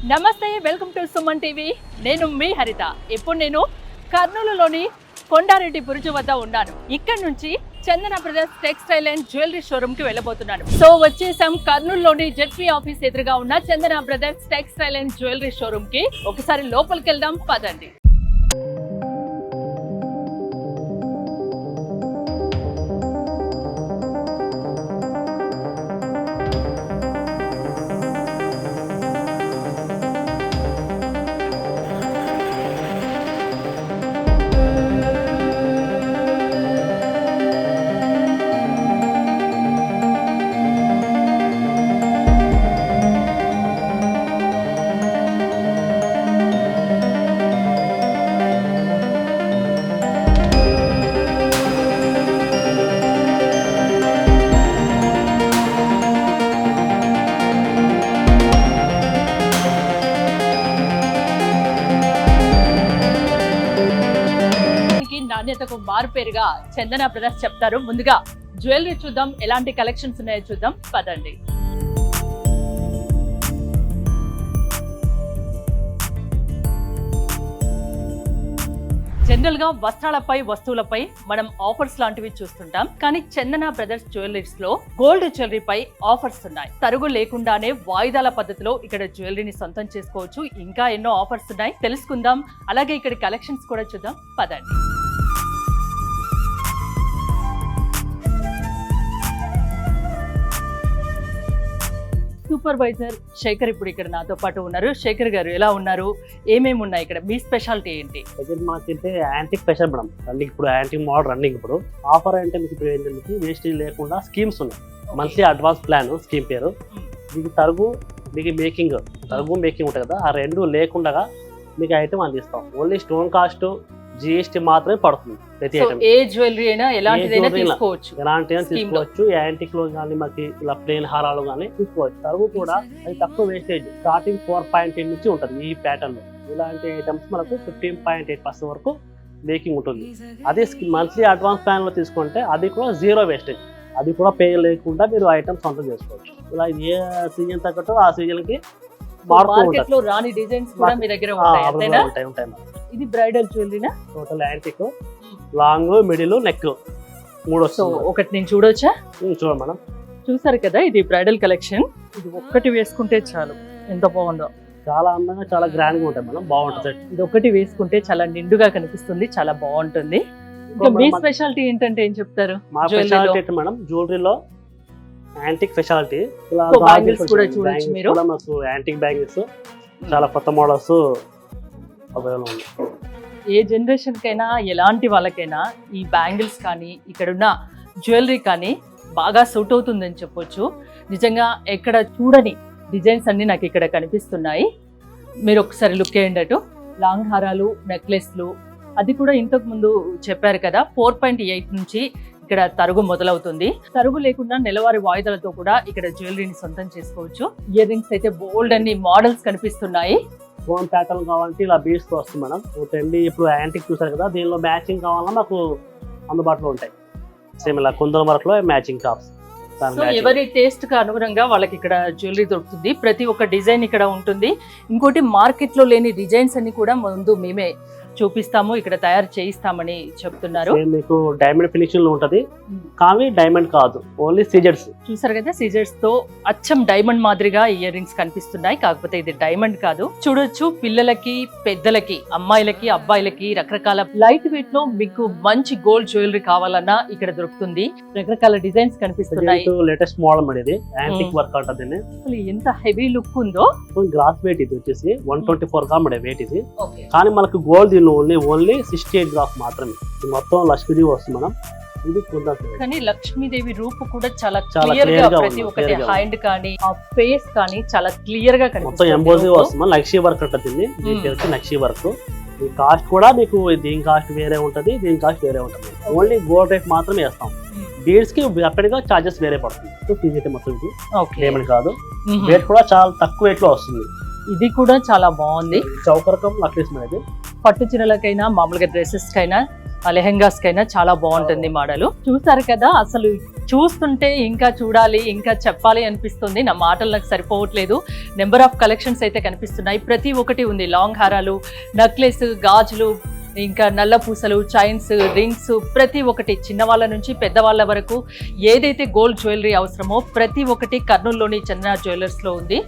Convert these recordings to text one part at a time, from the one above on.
నమస్తే, welcome to Suman TV. నేను మీ హరిత. ఇప్పుడు నేను కర్నూలులోని కొండారెడ్డి బురుజు వద్ద ఉన్నాను. ఇక్కడ నుంచి Chandana brothers textile and jewellery showroom కి వెళ్ళబోతున్నాను. సో వచ్చేసాం కర్నూలులోని జెడ్పీ ఆఫీస్ ఎదురుగా ఉన్న Chandana brothers textile and jewellery showroom కి. ఒకసారి లోపలికి వెళ్దాం పదండి. నాణ్యతకు మారుపేరుగా చందన బ్రదర్స్ చెప్తారు. ముందుగా జ్యువెలరీ చూద్దాం, ఎలాంటి కలెక్షన్స్ ఉన్నాయో చూద్దాం పదండి. జనరల్ గా వస్త్రాలపై వస్తువులపై మనం ఆఫర్స్ లాంటివి చూస్తుంటాం, కానీ చందన బ్రదర్స్ జ్యువెలరీస్ లో గోల్డ్ జ్యువెలరీ పై ఆఫర్స్ ఉన్నాయి. తరుగు లేకుండానే వాయిదాల పద్ధతిలో ఇక్కడ జ్యువెలరీని సొంతం చేసుకోవచ్చు. ఇంకా ఎన్నో ఆఫర్స్ ఉన్నాయి, తెలుసుకుందాం. అలాగే ఇక్కడ కలెక్షన్స్ కూడా చూద్దాం పదండి. సూపర్వైజర్ శేఖర్ ఇప్పుడు ఇక్కడ నాతో పాటు ఉన్నారు. శేఖర్ గారు ఎలా ఉన్నారు? ఏమేమి ఉన్నాయి ఇక్కడ? మీ స్పెషాలిటీ ఏంటి? మాకైతే యాంటిక్ స్పెషల్ మేడం. రన్నింగ్ ఇప్పుడు యాంటిక్ మోడల్ రన్నింగ్. ఇప్పుడు ఆఫర్ అంటే మీకు ఇప్పుడు ఏంటంటే వేస్టేజ్ లేకుండా స్కీమ్స్ ఉన్నాయి. మంచి అడ్వాన్స్ ప్లాన్ స్కీమ్ పేరు. మీకు తరుగు మీకు మేకింగ్ ఉంటుంది కదా, ఆ రెండు లేకుండా మీకు ఐటమ్ అందిస్తాం. ఓన్లీ స్టోన్ కాస్ట్ జిఎస్టీ మాత్రమే పడుతుంది. ప్రతి ఐటమ్ ఏ జ్యువెలరీ అయినా ఎలాంటిదైనా తీసుకోవచ్చు. యాంటిక్ లో కానీ మాకు ఇలా ప్లేన్ హారాలు కానీ తీసుకోవచ్చు. తరుగు కూడా అది తక్కువ వేస్టేజ్, స్టార్టింగ్ 4.8 నుంచి ఉంటుంది. ఈ ప్యాటర్న్ లో ఇలాంటి ఐటమ్స్ మనకు 15.8% వరకు మేకింగ్ ఉంటుంది. అదే మంత్లీ అడ్వాన్స్ ప్లాన్ లో తీసుకుంటే అది కూడా జీరో వేస్టేజ్, అది కూడా పే లేకుండా మీరు ఐటమ్స్ సొంతం చేసుకోవచ్చు. ఇలా ఏ సీజన్ తగ్గట్టు ఆ సీజన్ కి మార్కెట్ లో రాని డిజైన్స్ కూడా మీ దగ్గర ఉంటాయి. ఇది బ్రైడల్ జ్యువెలరీనా? Total antique, long, middle, neck మూడు వస్తుంది. ఒకటి నేను చూడొచ్చా? చూడండి మేడం. చూసారు కదా, ఇది బ్రైడల్ కలెక్షన్. ఇది ఒక్కటి వేసుకుంటే చాలు, ఎంత బాగుందో. చాలా అందంగా చాలా గ్రాండ్ గా ఉంటాయి మేడం. బాగుంటుంది. ఇది ఒకటి వేసుకుంటే చాలా నిండుగా కనిపిస్తుంది, చాలా బాగుంటుంది. ఇంకా మీ స్పెషాలిటీ ఏంటంటే ఏం చెప్తారు? మా స్పెషాలిటీ మేడం జ్యువెలరీలో యాంటిక్ స్పెషాలిటీ. బ్యాంగిల్స్ కూడా చూడొచ్చు మీరు. మాకు యాంటిక్ బ్యాంగిల్స్ చాలా కొత్త మోడల్స్ అవైలబుల్ ఉన్నాయి. ఏ జనరేషన్ కైనా ఎలాంటి వాళ్ళకైనా ఈ బ్యాంగిల్స్ కానీ ఇక్కడున్న జ్యువెలరీ కానీ బాగా సూట్ అవుతుందని చెప్పొచ్చు. నిజంగా ఎక్కడ చూడని డిజైన్స్ అన్ని నాకు ఇక్కడ కనిపిస్తున్నాయి. మీరు ఒకసారి లుక్ వేయండి అటు. లాంగ్ హారాలు, నెక్లెస్లు, అది కూడా ఇంతకు ముందు చెప్పారు కదా 4.8 నుంచి ఇక్కడ తరుగు మొదలవుతుంది. తరుగు లేకుండా నెలవారీ వాయిదాలతో కూడా ఇక్కడ జ్యువెలరీని సొంతం చేసుకోవచ్చు. ఇయర్ రింగ్స్ అయితే బోల్డ్ అన్ని మోడల్స్ కనిపిస్తున్నాయి. ఫోన్ ప్యాటర్న్ కావాలంటే ఇలా బీడ్స్ తో వస్తుంది మేడం. ట్రెండీ ఇప్పుడు యాంటిక్ చూసారు కదా, దీనిలో మ్యాచింగ్ కావాలన్నా మాకు అందుబాటులో ఉంటాయి. సేమ్ ఇలా కుందన్ వర్క్ లో మ్యాచింగ్ టాప్స్. ఎవరి టేస్ట్ కి అనుగుణంగా వాళ్ళకి ఇక్కడ జ్యువెలరీ దొరుకుతుంది. ప్రతి ఒక్క డిజైన్ ఇక్కడ ఉంటుంది. ఇంకోటి మార్కెట్ లో లేని డిజైన్స్ అన్ని కూడా ముందు మేమే చూపిస్తాము, ఇక్కడ తయారు చేయిస్తామని చెప్తున్నారు. మీకు డైమండ్ ఫినిషింగ్ లో ఉంటది, కానీ డైమండ్ కాదు, ఓన్లీ సీజర్స్. చూసారు కదా, సీజర్స్ తో అచ్చం డైమండ్ మాదిరిగా ఇయర్ రింగ్స్ కనిపిస్తున్నాయి. కాకపోతే ఇది డైమండ్ కాదు. చూడొచ్చు, పిల్లలకి, పెద్దలకి, అమ్మాయిలకి, అబ్బాయిలకి రకరకాల లైట్ వెయిట్ లో మీకు మంచి గోల్డ్ జ్యువెలరీ కావాలన్నా ఇక్కడ దొరుకుతుంది. రకరకాల డిజైన్స్ కనిపిస్తున్నాయి. లేటెస్ట్ మోడల్ ఇది యాంటిక్ వర్క్ అంటది. అసలు ఎంత హెవీ లుక్ ఉందో. గ్రాస్ వెయిట్ ఇది వచ్చేసి 124 గ్రామ్ వెయిట్ ఇది. కానీ మనకు గోల్డ్ ఓన్లీ 68 గ్రామ్స్ మాత్రమే. మొత్తం లక్ష్మీదేవి వస్తుంది మనం. ఇది కానీ లక్ష్మీదేవి రూపు కూడా చాలా క్లియర్ గా, ప్రతి ఒక్కటి హ్యాండ్ కానీ ఆ ఫేస్ కానీ చాలా క్లియర్ గా కనిపిస్తుంది. ఎంబోజీ వస్తుంది. నక్షి వర్క్ ఉంటుంది. నక్షి వర్క్. ఈ కాస్ట్ కూడా మీకు దీని కాస్ట్ వేరే ఉంటది, దీని కాస్ట్ వేరే ఉంటుంది. ఓన్లీ గోల్డ్ రేట్ మాత్రమే వేస్తాం. బీడ్స్ కి అప్పటిగా చార్జెస్ వేరే పడుతుంది. మొత్తం ఇది పేమెంట్ కాదు. రేట్ కూడా చాలా తక్కువ రేట్ లో వస్తుంది. ఇది కూడా చాలా బాగుంది. చౌకరకం నక్లీస్ మీద. పట్టు చీరలకైనా మామూలుగా డ్రెస్సెస్ కైనా లెహెంగాస్ కైనా చాలా బాగుంటుంది మోడల్. చూసారు కదా, అసలు చూస్తుంటే ఇంకా చూడాలి, ఇంకా చెప్పాలి అనిపిస్తుంది. నా మాటలు నాకు సరిపోవట్లేదు. నెంబర్ ఆఫ్ కలెక్షన్స్ అయితే కనిపిస్తున్నాయి. ప్రతి ఒక్కటి ఉంది. లాంగ్ హారాలు, నెక్లెస్, గాజులు, ఇంకా నల్ల పూసలు, చైన్స్, రింగ్స్, ప్రతి ఒక్కటి చిన్నవాళ్ళ నుంచి పెద్దవాళ్ళ వరకు ఏదైతే గోల్డ్ జ్యువెలరీ అవసరమో ప్రతి ఒక్కటి కర్నూలులోని చందన జ్యువెలర్స్ లో ఉంది.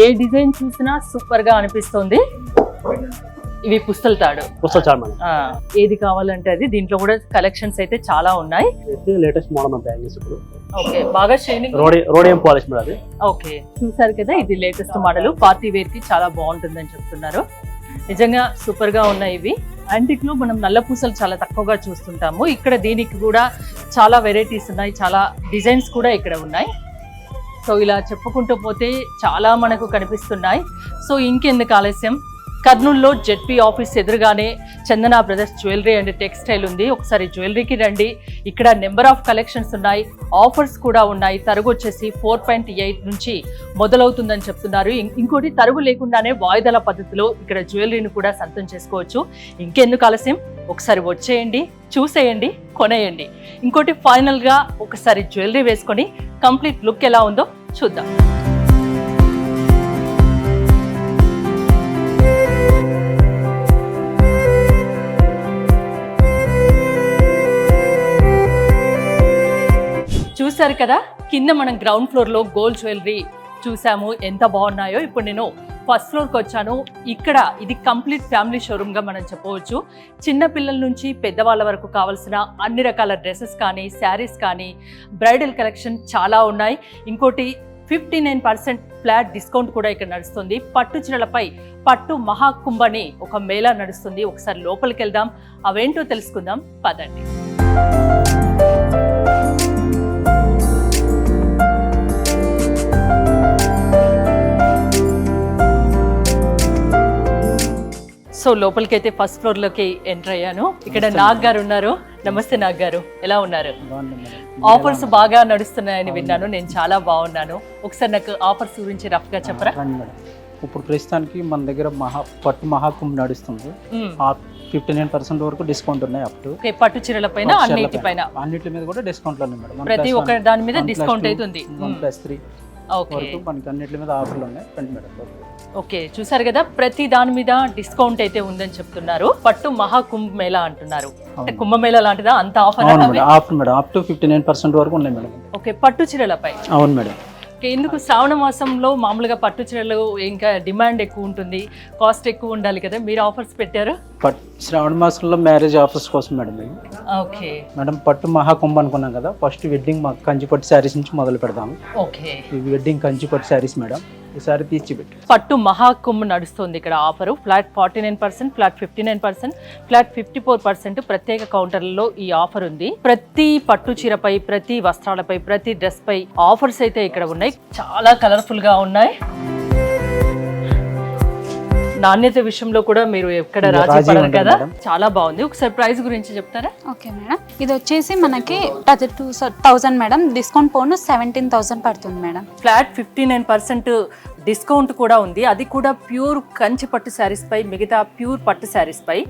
ఏ డిజైన్ చూసినా సూపర్ గా అనిపిస్తుంది. ఇవి పుస్తల తాడు. ఏది కావాలంటే అది. దీంట్లో కూడా కలెక్షన్స్ అయితే చాలా ఉన్నాయి. లేటెస్ట్ మోడల్ బ్యాంగిల్స్ ఇప్పుడు. ఓకే, బాగా షైనింగ్. రోడియం పాలిష్ మేడం అది. ఓకే, చూసారు కదా, ఇది లేటెస్ట్ మోడల్. పార్టీ వేర్ కి చాలా బాగుంటుందని చెప్తున్నారు. నిజంగా సూపర్ గా ఉన్నాయి ఇవి. యాంటిక్ లో మనం నల్ల పూసలు చాలా తక్కువగా చూస్తుంటాము. ఇక్కడ దీనికి కూడా చాలా వెరైటీస్ ఉన్నాయి, చాలా డిజైన్స్ కూడా ఇక్కడ ఉన్నాయి. సో ఇలా చెప్పుకుంటూ పోతే చాలా మనకు కనిపిస్తున్నాయి. సో ఇంకెందుకు ఆలస్యం, కర్నూలులో జెడ్పీ ఆఫీస్ ఎదురుగానే చందన బ్రదర్స్ జ్యువెలరీ అండ్ టెక్స్టైల్ ఉంది. ఒకసారి జ్యువెలరీకి రండి. ఇక్కడ నెంబర్ ఆఫ్ కలెక్షన్స్ ఉన్నాయి, ఆఫర్స్ కూడా ఉన్నాయి. తరుగు వచ్చేసి 4.8 నుంచి మొదలవుతుందని చెప్తున్నారు. ఇంకోటి, తరుగు లేకుండానే వాయిదాల పద్ధతిలో ఇక్కడ జ్యువెలరీని కూడా సొంతం చేసుకోవచ్చు. ఇంకెందుకు ఆలస్యం, ఒకసారి వచ్చేయండి, చూసేయండి, కొనేయండి. ఇంకోటి, ఫైనల్గా ఒకసారి జ్యువెలరీ వేసుకొని కంప్లీట్ లుక్ ఎలా ఉందో చూద్దాం. చూసారు కదా, కింద మనం గ్రౌండ్ ఫ్లోర్ లో గోల్డ్ జ్యువెలరీ చూసాము, ఎంత బాగున్నాయో. ఇప్పుడు నేను ఫస్ట్ ఫ్లోర్కి వచ్చాను. ఇక్కడ ఇది కంప్లీట్ ఫ్యామిలీ షోరూమ్ గా మనం చెప్పవచ్చు. చిన్న పిల్లల నుంచి పెద్దవాళ్ళ వరకు కావాల్సిన అన్ని రకాల డ్రెస్సెస్ కానీ, శారీస్ కానీ, బ్రైడల్ కలెక్షన్ చాలా ఉన్నాయి. ఇంకోటి, 59% ఫ్లాట్ డిస్కౌంట్ కూడా ఇక్కడ నడుస్తుంది. పట్టు చీరలపై పట్టు మహాకుంభని ఒక మేళా నడుస్తుంది. ఒకసారి లోపలికి వెళ్దాం, అవేంటో తెలుసుకుందాం, పదండి. సో లోపలికి అయితే ఫస్ట్ ఫ్లోర్ లోకి ఎంటర్ అయ్యాను. ఇక్కడ నాగ్ గారు ఉన్నారు. నమస్తే నాగ్ గారు, ఎలా ఉన్నారు? ఆఫర్స్ బాగా నడుస్తున్నాయని విన్నాను, నేను చాలా బాగున్నాను. ఒకసారి నాకు ఆఫర్స్ గురించి రఫ్ గా చెప్పరా? ఇప్పుడు ప్రస్తుతానికి మన దగ్గర పట్టు మహాకుంభ నడుస్తుంది. 59% వరకు డిస్కౌంట్ ఉన్నాయి. అప్ టు పట్టు చీరల పైన అన్నిటి మీద కూడా డిస్కౌంట్లు ఉన్నాయి మేడం. ప్రతి ఒక్క దాని మీద డిస్కౌంట్ అవుతుంది. 1+3 మనకి అన్నిటి మీద ఆఫర్లు ఉన్నాయి మేడం. ఓకే, చూసారు కదా, ప్రతి దాని మీద డిస్కౌంట్ అయితే ఉందని చెప్తున్నారు. పట్టు మహాకుంభ మేళా అంటున్నారు. కుంభమేళా లాంటిదా? అంత ఆఫర్ మేడం, అప్ టు 59% వరకు ఉన్నాయి మేడం. ఓకే, పట్టు చీరలపై. అవును మేడం. ఎందుకు శ్రావణ మాసంలో మామూలుగా పట్టు చీరలు ఇంకా డిమాండ్ ఎక్కువ ఉంటుంది, కాస్ట్ ఎక్కువ ఉండాలి కదా, మీరు ఆఫర్స్ పెట్టారు? శ్రావణ మాసంలో మ్యారేజ్ ఆఫర్స్ కోసం మేడం. ఓకే మేడం, పట్టు మహాకుంభ అనుకున్నాం కదా, ఫస్ట్ వెడ్డింగ్ కంచిపట్టు శారీస్ నుంచి మొదలు పెడదాము. ఓకే, ఇవి వెడ్డింగ్ కంచిపట్టు శారీస్ మేడం. ఈసారి తీర్చిపెట్టి పట్టు మహాకుంభ నడుస్తుంది ఇక్కడ ఆఫరు. ఫ్లాట్ 49%, ఫ్లాట్ 59%, ఫ్లాట్ 54% ప్రత్యేక కౌంటర్లలో ఈ ఆఫర్ ఉంది. ప్రతి పట్టు చీరపై, ప్రతి వస్త్రాలపై, ప్రతి డ్రెస్ పై ఆఫర్స్ అయితే ఇక్కడ ఉన్నాయి. చాలా కలర్ఫుల్ గా ఉన్నాయి. నాణ్యత విషయంలో కూడా మీరు ఎక్కడ రాజీ పడరు కదా, చాలా బాగుంది. ఒకసారి ప్రైస్ గురించి చెప్తారా? ఓకే మేడం, ఇది వచ్చేసి మనకి 32,000 మేడం, డిస్కౌంట్ పోను 17,000 పడుతుంది మేడం. ఫ్లాట్ 59% డిస్కౌంట్ కూడా ఉంది. అది కూడా ప్యూర్ కంచి పట్టు శారీస్ పై, మిగతా ప్యూర్ పట్టు శారీస్ పై.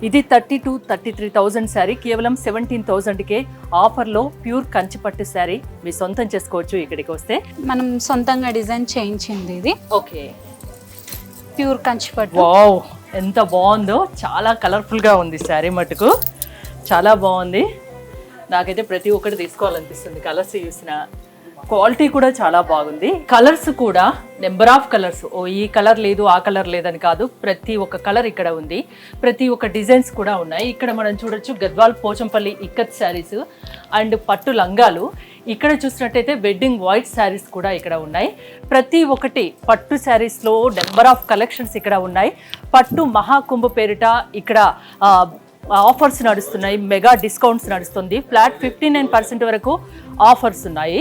ఇది 32,000-33,000 శారీ కేవలం 17,000కే ఆఫర్లో ప్యూర్ కంచి పట్టు శారీ మీ సొంతం చేసుకోవచ్చు. ఇక్కడికి వస్తే మనం సొంతంగా డిజైన్ చేయించింది ఇది. ఓకే, ప్యూర్ కంచి పట్టు. వావ్, ఎంత బాగుందో, చాలా కలర్ఫుల్ గా ఉంది శారీ మటుకు, చాలా బాగుంది. నాకైతే ప్రతి ఒక్కటి తీసుకోవాలనిపిస్తుంది. కలర్స్ చూసిన క్వాలిటీ కూడా చాలా బాగుంది. కలర్స్ కూడా నెంబర్ ఆఫ్ కలర్స్, ఈ కలర్ లేదు ఆ కలర్ లేదని కాదు, ప్రతి ఒక్క కలర్ ఇక్కడ ఉంది. ప్రతి ఒక్క డిజైన్స్ కూడా ఉన్నాయి. ఇక్కడ మనం చూడొచ్చు గద్వాల్ పోచంపల్లి ఇక్కత్ శారీస్ అండ్ పట్టు లంగాలు. ఇక్కడ చూసినట్టయితే వెడ్డింగ్ వైట్ శారీస్ కూడా ఇక్కడ ఉన్నాయి. ప్రతి ఒక్కటి పట్టు శారీస్లో నెంబర్ ఆఫ్ కలెక్షన్స్ ఇక్కడ ఉన్నాయి. పట్టు మహాకుంభ పేరిట ఇక్కడ ఆఫర్స్ నడుస్తున్నాయి, మెగా డిస్కౌంట్స్ నడుస్తుంది. ఫ్లాట్ 59% వరకు ఆఫర్స్ ఉన్నాయి.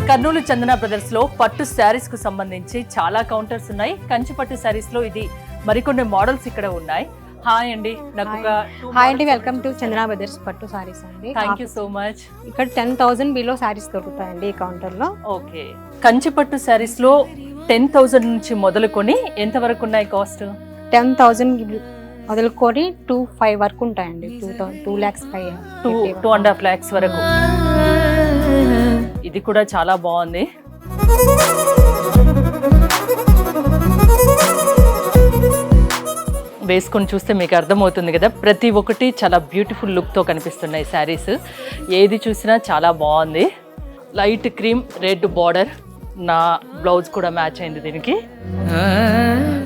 కర్నూలు చందన బ్రదర్స్ లో పట్టు శారీస్ కు సంబంధించి చాలా కౌంటర్స్ ఉన్నాయి. కంచి పట్టు శారీస్ లో ఇది మరికొన్ని మోడల్స్ ఇక్కడ ఉన్నాయి. హాయ్ అండి, నాకు హాయ్ అండి, వెల్కమ్ టు చందన బ్రదర్స్ పట్టు సారీస్ అండి. Thank you so much. ఇక్కడ 10,000 బిలో సారీస్ దొరుకుతాయండి ఈ కౌంటర్ లో. ఓకే, కంచి పట్టు శారీస్ లో 10,000 నుంచి మొదలుకొని ఎంత వరకు ఉన్నాయి కాస్ట్? 10,000 మొదలుకొని 2.5 వరకు ఉంటాయండి. 2 lakhs 2.5 lakhs వరకు. ఇది కూడా చాలా బాగుంది. వేసుకొని చూస్తే మీకు అర్థమవుతుంది కదా, ప్రతి ఒక్కటి చాలా బ్యూటిఫుల్ లుక్తో కనిపిస్తున్నాయి శారీస్. ఏది చూసినా చాలా బాగుంది. లైట్ క్రీమ్ రెడ్ బార్డర్, నా బ్లౌజ్ కూడా మ్యాచ్ అయింది దీనికి.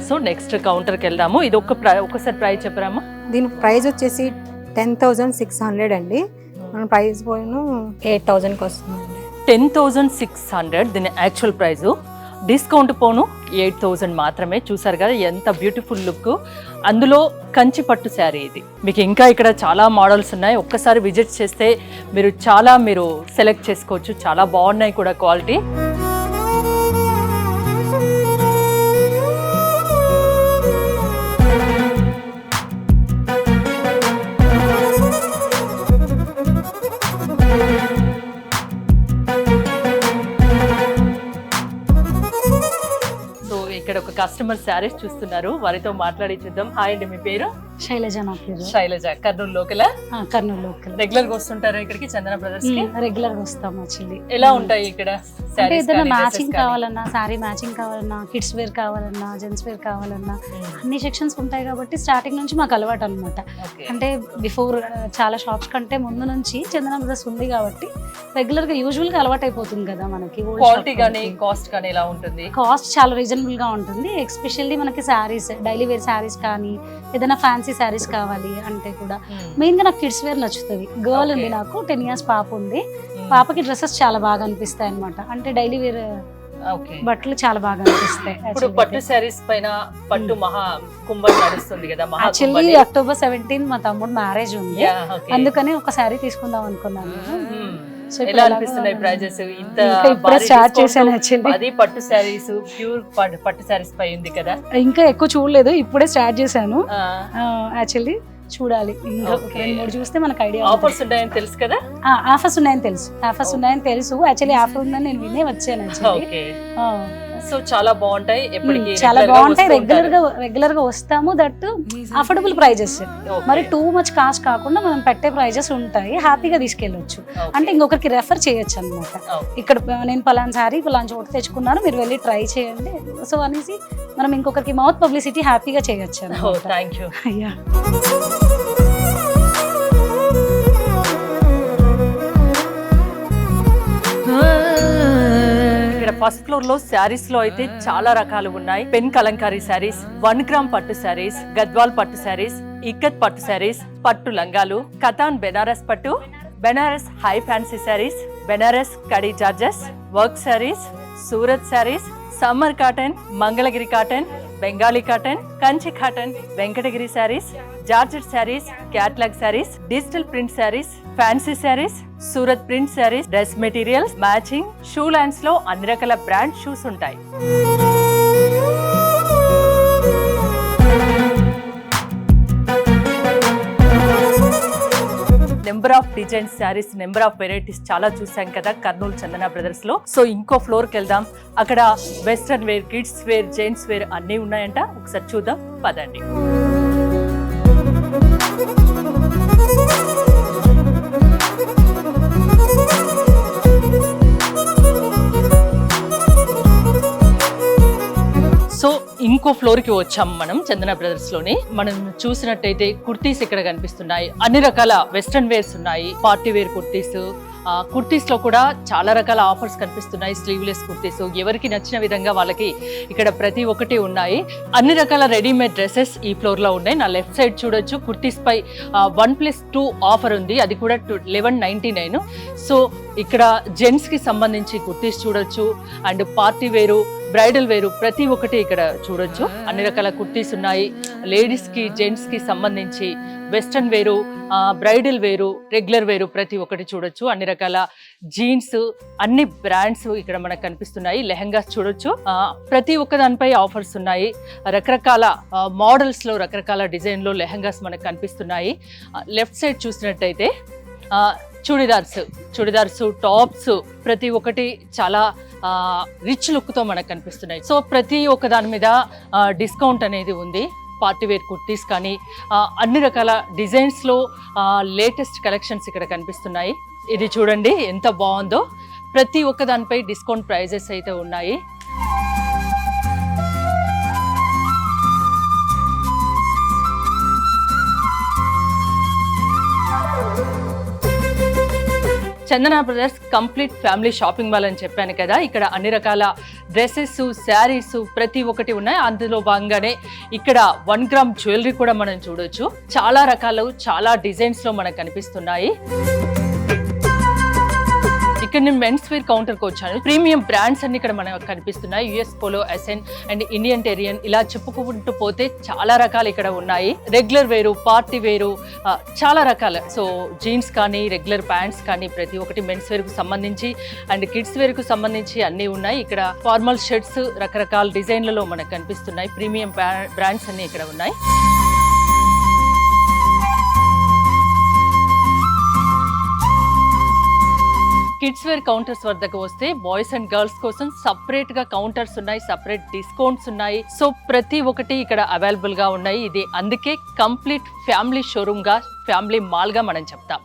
సో నెక్స్ట్ కౌంటర్కి వెళ్దాము. ఇది ఒకసారి ప్రైస్ చెప్పరామా? దీని ప్రైస్ వచ్చేసి 10,600 అండి. మన ప్రైస్ పోయిన 8,000కి వస్తుందండి. 10,600 దీని యాక్చువల్ ప్రైజు. డిస్కౌంట్ పోను 8,000 మాత్రమే. చూసారు కదా ఎంత బ్యూటిఫుల్ లుక్. అందులో కంచి పట్టు శారీ ఇది. మీకు ఇంకా ఇక్కడ చాలా మోడల్స్ ఉన్నాయి. ఒక్కసారి విజిట్ చేస్తే మీరు సెలెక్ట్ చేసుకోవచ్చు. చాలా బాగున్నాయి కూడా క్వాలిటీ. ఇక్కడ ఒక కస్టమర్ శారీస్ చూస్తున్నారు, వారితో మాట్లాడి చూద్దాం. హాయ్ అండి, మీ పేరు? శైలజ నా పేరు. Shailaja. Kurnool local? Kurnool local. Regular గా వస్తుంటారా ఇక్కడికి చందన బ్రదర్స్ కి? రెగ్యులర్ గా వస్తాం యాక్చువల్లీ. ఎలా ఉంటాయి ఇక్కడ శారీస్? ఏదైనా మ్యాచింగ్ కావాలన్నా, శారీ మ్యాచింగ్ కావాలన్నా, కిడ్స్ వేర్ కావాలన్నా, జెంట్స్ వేర్ కావాలన్నా అన్ని సెక్షన్స్ ఉంటాయి కాబట్టి స్టార్టింగ్ నుంచి మాకు అలవాటు అనమాట. అంటే బిఫోర్ చాలా షాప్స్ కంటే ముందు నుంచి చందన బ్రదర్స్ ఉంది కాబట్టి రెగ్యులర్ గా యూజువల్ గా అలవాటు అయిపోతుంది కదా మనకి. క్వాలిటీ గానీ కాస్ట్ గానీ ఎలా ఉంటుంది? కాస్ట్ చాలా రీజనబుల్ గా ఉంటుంది. ఎస్పెషల్లీ మనకి శారీస్, డైలీ వేర్ శారీస్ కానీ ఏదైనా ఫ్యాన్సీ శారీస్ కావాలి అంటే కూడా మెయిన్ గా నాకు కిడ్స్ వేర్ నచ్చుతుంది. గర్ల్ ఉంది, నాకు 10 years పాప ఉంది. పాపకి డ్రెస్సెస్ చాలా బాగా అనిపిస్తాయి అనమాట. అంటే డైలీ వేర్ బట్టలు చాలా బాగా అనిపిస్తాయి. ఇప్పుడు పట్టు శారీస్ పైన పట్టు మహా కుంభం నడుస్తుంది కదా. యాక్చువల్లీ October 17 మా తమ్ముడు మ్యారేజ్ ఉంది, అందుకని ఒక శారీ తీసుకుందాం అనుకున్నాను. ఎలా అనిపిస్తున్నాయి ప్రైజెస్? ఇంత స్టార్ట్ చేశాను యాక్చువల్లీ. అది పట్టు శారీస్, ప్యూర్ పట్టు శారీస్ పై ఉంది కదా. ఇంకా ఎక్కువ చూడలేదు, ఇప్పుడే స్టార్ట్ చేశాను యాక్చువల్లీ. చూడాలి ఇంకా 2-3 చూస్తే మనకు ఐడియా. ఆఫర్స్ ఉన్నాయని తెలుసు కదా? ఆఫర్స్ ఉన్నాయని తెలుసు. యాక్చువల్లీ ఆఫర్ ఉందని నేను వినే వచ్చాను యాక్చువల్లీ. సో చాలా బాగుంటాయి, ఎప్పటికీ చాలా బాగుంటాయి. రెగ్యులర్ గా వస్తాము. దట్ అఫోర్డబుల్ ప్రైజెస్, మరి టూ మచ్ కాస్ట్ కాకుండా మనం పెట్టే ప్రైజెస్ ఉంటాయి. హ్యాపీగా తీసుకెళ్ళొచ్చు. అంటే ఇంకొకరికి రెఫర్ చేయొచ్చు అనమాట. ఇక్కడ నేను పలానా సారీ పలానా చోట తెచ్చుకున్నాను, మీరు వెళ్ళి ట్రై చేయండి. సో అనేసి మనం ఇంకొకరికి మౌత్ పబ్లిసిటీ హ్యాపీగా చేయొచ్చు. Thank you. ఫస్ట్ ఫ్లోర్ లో శారీస్ లో అయితే చాలా రకాలు ఉన్నాయి. పెన్ కలంకారీ శారీస్, 1 gram పట్టు శారీస్, గద్వాల్ పట్టు శారీస్, ఇక్కత్ పట్టు శారీస్, పట్టు లంగాలు, కతాన్ బెనారస్ పట్టు, బెనారస్ హై ఫ్యాన్సీ శారీస్, బెనారస్ కడీ georgettes, work saris, Surat saris, summer cotton, Mangalagiri cotton, Bengali cotton, Kanchi cotton, Venkatagiri saris, georgette saris, catalogue saris, digital print saris, fancy saris, Surat print saris, dress materials, matching shoe lines లో అన్ని రకాల బ్రాండ్ షూస్ ఉంటాయి. Number of designs saris, number of varieties చాలా చూసాం కదా కర్నూలు చందన బ్రదర్స్ లో. సో ఇంకో ఫ్లోర్ కి వెళ్దాం. అక్కడ western wear, kids wear, gents wear అన్నీ ఉన్నాయంట. ఒకసారి చూద్దాం పదండి. సో ఇంకో ఫ్లోర్ కి వచ్చాం మనం చందన బ్రదర్స్ లోని. మనం చూసినట్టయితే కుర్తీస్ ఇక్కడ కనిపిస్తున్నాయి. అన్ని రకాల వెస్ట్రన్ వేర్స్ ఉన్నాయి, పార్టీ వేర్ కుర్తీస్. కుర్తీస్ లో కూడా చాలా రకాల ఆఫర్స్ కనిపిస్తున్నాయి. స్లీవ్లెస్ కుర్తీస్ ఎవరికి నచ్చిన విధంగా వాళ్ళకి ఇక్కడ ప్రతి ఒక్కటి ఉన్నాయి. అన్ని రకాల రెడీమేడ్ డ్రెస్సెస్ ఈ ఫ్లోర్ లో ఉన్నాయి. నా లెఫ్ట్ సైడ్ చూడొచ్చు, కుర్తీస్ పై 1+2 ఆఫర్ ఉంది, అది కూడా 1199. సో ఇక్కడ జెంట్స్ కి సంబంధించి కుర్తీస్ చూడొచ్చు, అండ్ పార్టీ వేరు, బ్రైడల్ వేరు ప్రతి ఒక్కటి ఇక్కడ చూడొచ్చు. అన్ని రకాల కుర్తీస్ ఉన్నాయి. లేడీస్ కి, జెంట్స్ కి సంబంధించి వెస్ట్రన్ వేరు, బ్రైడల్ వేరు, రెగ్యులర్ వేరు ప్రతి ఒక్కటి చూడొచ్చు. అన్ని రకాల జీన్స్, అన్ని బ్రాండ్స్ ఇక్కడ మనకు కనిపిస్తున్నాయి. లెహంగాస్ చూడొచ్చు. ప్రతి ఒక్క దానిపై ఆఫర్స్ ఉన్నాయి. రకరకాల మోడల్స్ లో, రకరకాల డిజైన్ లో లెహంగాస్ మనకు కనిపిస్తున్నాయి. లెఫ్ట్ సైడ్ చూసినట్టయితే చుడిదార్స్, టాప్స్ ప్రతి ఒక్కటి చాలా రిచ్ లుక్తో మనకు కనిపిస్తున్నాయి. సో ప్రతి ఒక్క దాని మీద డిస్కౌంట్ అనేది ఉంది. పార్టీ వేర్ కుర్తీస్ కానీ అన్ని రకాల డిజైన్స్లో లేటెస్ట్ కలెక్షన్స్ ఇక్కడ కనిపిస్తున్నాయి. ఇది చూడండి ఎంత బాగుందో. ప్రతి ఒక్క దానిపై డిస్కౌంట్ ప్రైజెస్ అయితే ఉన్నాయి. Chandana brothers complete family shopping mall అని చెప్పాను కదా. ఇక్కడ అన్ని రకాల డ్రెస్సెస్, శారీస్ ప్రతి ఒక్కటి ఉన్నాయి. అందులో భాగంగానే ఇక్కడ 1 గ్రామ్ జ్యువెలరీ కూడా మనం చూడొచ్చు. చాలా రకాలు, చాలా డిజైన్స్లో మనకు కనిపిస్తున్నాయి. ఇక్కడ నేను మెన్స్ వేర్ కౌంటర్కి వచ్చాను. ప్రీమియం బ్రాండ్స్ అన్ని ఇక్కడ మనకు కనిపిస్తున్నాయి. US Polo, SN and Indian Terrain, ఇలా చెప్పుకుంటూ పోతే చాలా రకాలు ఇక్కడ ఉన్నాయి. రెగ్యులర్ వేరు, పార్టీ వేరు, చాలా రకాల. సో జీన్స్ కానీ, రెగ్యులర్ ప్యాంట్స్ కానీ ప్రతి ఒక్కటి మెన్స్ వేర్కు సంబంధించి అండ్ కిడ్స్ వేర్కు సంబంధించి అన్నీ ఉన్నాయి. ఇక్కడ ఫార్మల్ షర్ట్స్ రకరకాల డిజైన్లలో మనకు కనిపిస్తున్నాయి. ప్రీమియం బ్రాండ్స్ అన్ని ఇక్కడ ఉన్నాయి. కిడ్స్ వేర్ కౌంటర్స్ వద్దకు వస్తే బాయ్స్ అండ్ గర్ల్స్ కోసం సపరేట్ గా కౌంటర్స్ ఉన్నాయి, సపరేట్ డిస్కౌంట్స్ ఉన్నాయి. సో ప్రతి ఒక్కటి ఇక్కడ అవైలబుల్ గా ఉన్నాయి. ఇది అందుకే కంప్లీట్ ఫ్యామిలీ షోరూమ్ గా, ఫ్యామిలీ మాల్ గా మనం చెప్తాం.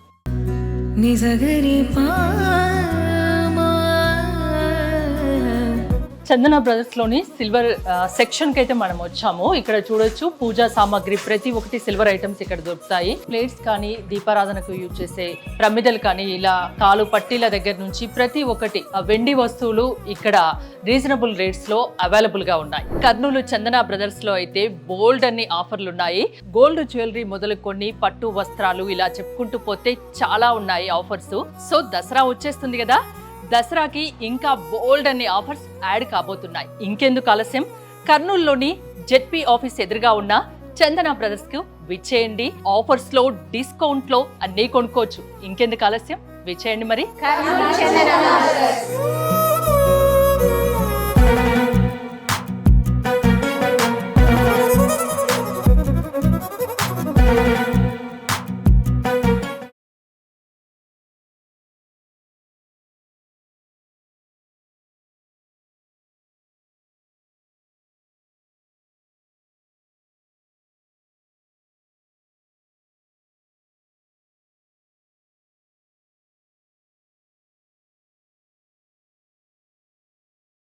చందన బ్రదర్స్ లోని సిల్వర్ సెక్షన్ కి అయితే మనం వచ్చాము. ఇక్కడ చూడొచ్చు పూజా సామాగ్రి ప్రతి ఒక్కటి సిల్వర్ ఐటమ్స్ ఇక్కడ దొరుకుతాయి. ప్లేట్స్ కానీ, దీపారాధనకు యూజ్ చేసే ప్రమిదలు కానీ, ఇలా కాలు పట్టీల దగ్గర నుంచి ప్రతి ఒక్కటి వెండి వస్తువులు ఇక్కడ రీజనబుల్ రేట్స్ లో అవైలబుల్ గా ఉన్నాయి. కర్నూలు చందన బ్రదర్స్ లో అయితే బోల్డ్ అన్ని ఆఫర్లు ఉన్నాయి. గోల్డ్ జ్యువెలరీ మొదలుకొని పట్టు వస్త్రాలు, ఇలా చెప్పుకుంటూ పోతే చాలా ఉన్నాయి ఆఫర్స్. సో దసరా వచ్చేస్తుంది కదా, దసరాకి ఇంకా బోల్డ్ అనే ఆఫర్స్ యాడ్ కాబోతున్నాయి. ఇంకెందుకు ఆలస్యం, కర్నూలులోని జెడ్పీ ఆఫీస్ ఎదురుగా ఉన్న చందన బ్రదర్స్ కు విచ్చేయండి. ఆఫర్స్ లో, డిస్కౌంట్ లో అన్నీ కొనుక్కోవచ్చు. ఇంకెందుకు ఆలస్యం, విచ్చేయండి మరి.